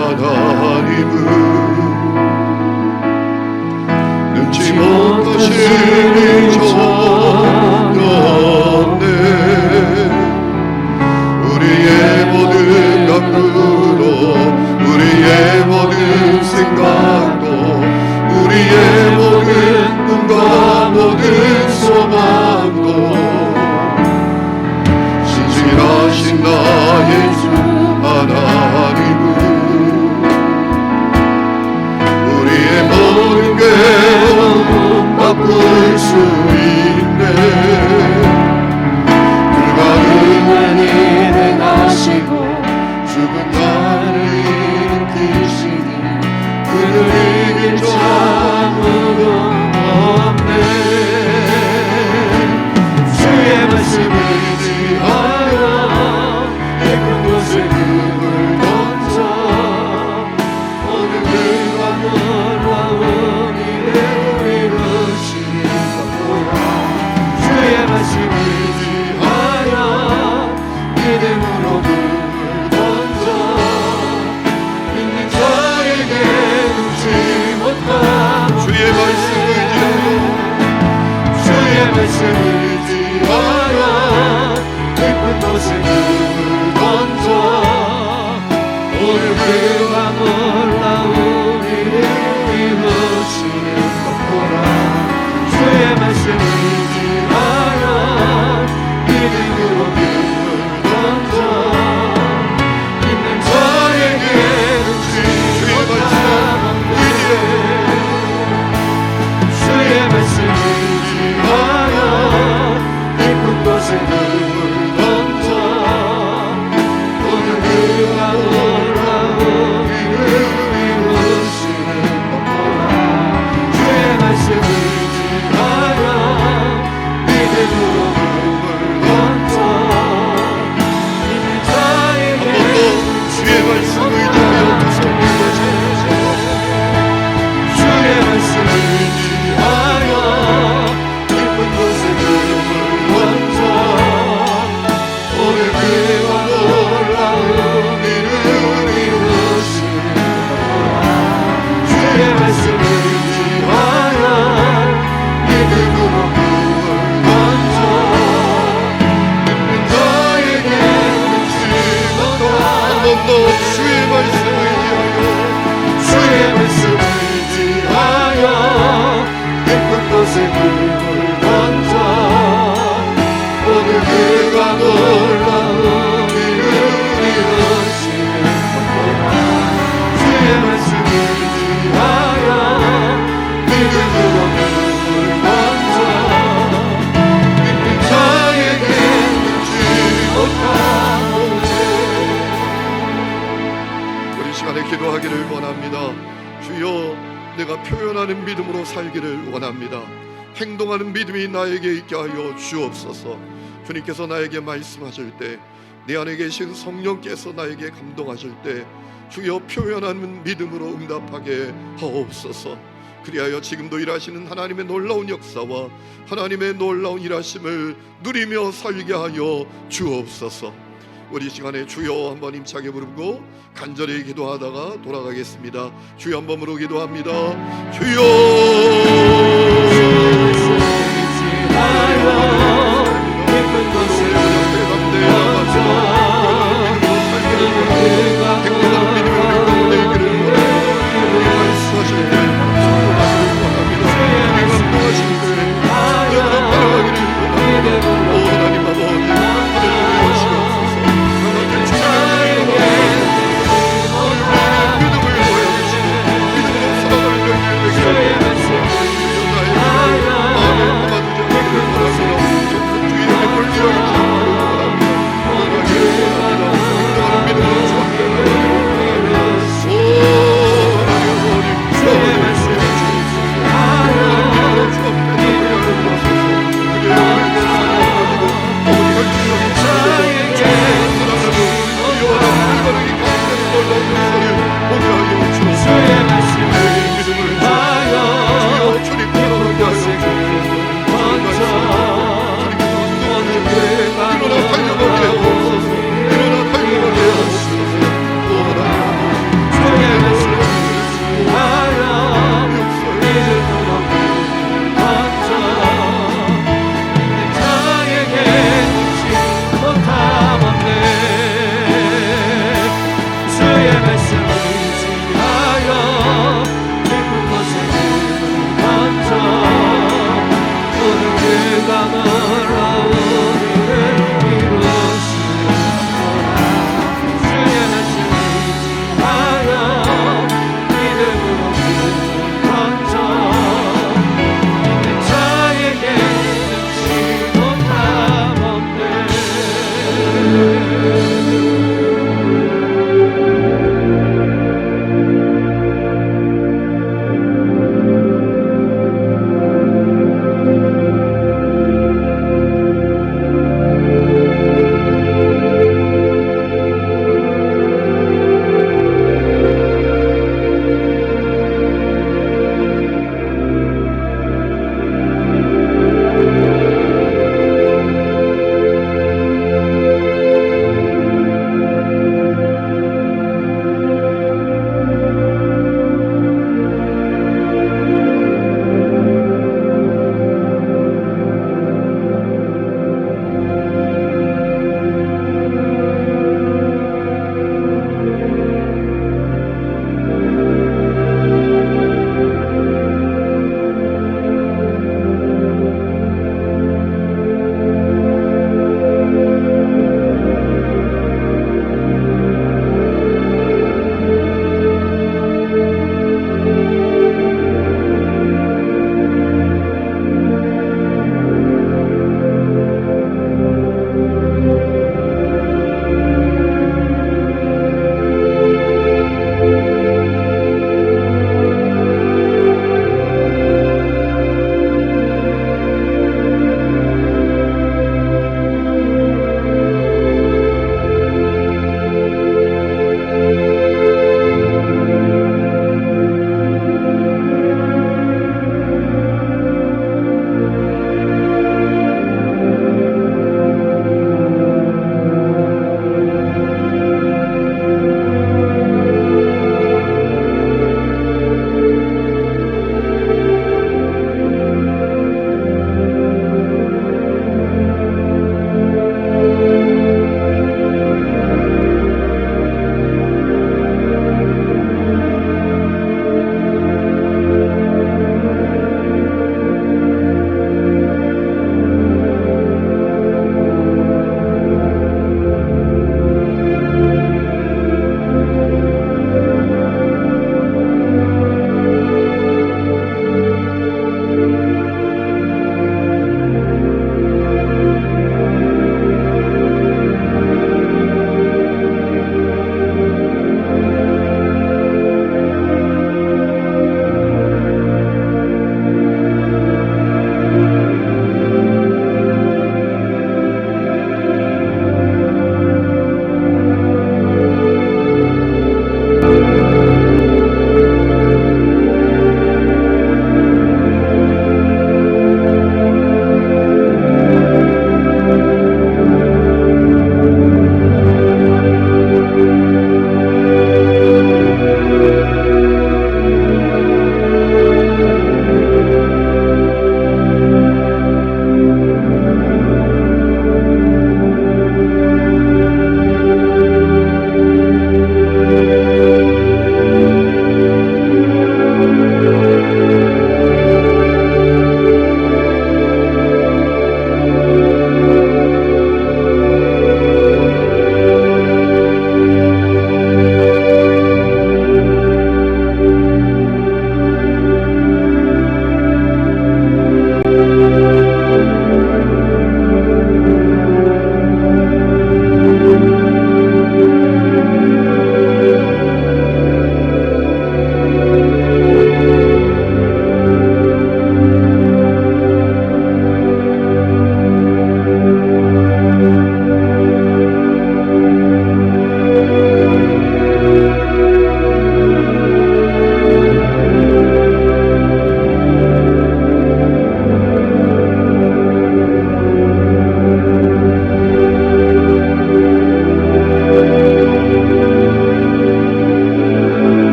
하나님은 잊지 못하실 일 전혀 없네. 우리의 모든 감으로 우리의 모든 생각도 우리의 모든 꿈과 모든 소망도 신실하신 나의 주 하나님은 우리의 모든 괴로움 바꿀 수 있네. 불가능한 일 행하시고 죽은 나를 일으키시니 그를 이길 자 아무도 없네. 주의 말씀을 의지하여 깊은 곳에 눈을 던져 오늘 그가 놀라운 일을 이루시는 것보다 주의 말씀을 의지하여 믿음으로 눈을 던져 있는 자에게 눈치 못하고 주의 말씀을 의지하여 주의 말씀을 의지하여 깊은 곳에 눈을 던져 오늘 그가 놀라운 일을 이루시는 것보라 주의 말씀을 의지하여 믿음으로 눈을 던져 있는 자에게 눈치 못하게 주의 말씀을 의지하여 깊은 곳에 눈을 던져 오늘 그가 놀라운 일을 이루시는 것보다 주의 말씀을 의지하여 믿음으로 눈을 던져 있는 자에게 주의 말씀을 의지하여 주의 말씀을 의지하여 깊은 곳에 눈을 던져 오늘 그가 놀라운 일을 이루시는 것보다 주의 말씀을 의지하여 믿음으로 눈을 던져 있는 자에게 눈치 못하고 한 번 더 주의 말씀을 의지하여 주의 말씀을 의지하여 깊은 곳에 눈을 던져 오늘 그가 놀라운 일을 이루시는 것보다 주의 말씀을 의지하여 믿음으로 눈을 던져 믿는 자에게 눈치 못하고 우리 시간에 기도하기를 원합니다. 주여 내가 표현하는 믿음으로 살기를 원합니다. 행동하는 믿음이 나에게 있게 하여 주옵소서. 주님께서 나에게 말씀하실 때 내 안에 계신 성령께서 나에게 감동하실 때 주여 표현하는 믿음으로 응답하게 하옵소서. 그리하여 지금도 일하시는 하나님의 놀라운 역사와 하나님의 놀라운 일하심을 누리며 살게 하여 주옵소서. 우리 시간에 주여 한번 힘차게 부르고 간절히 기도하다가 돌아가겠습니다. 주여 한 번으로 기도합니다. 주여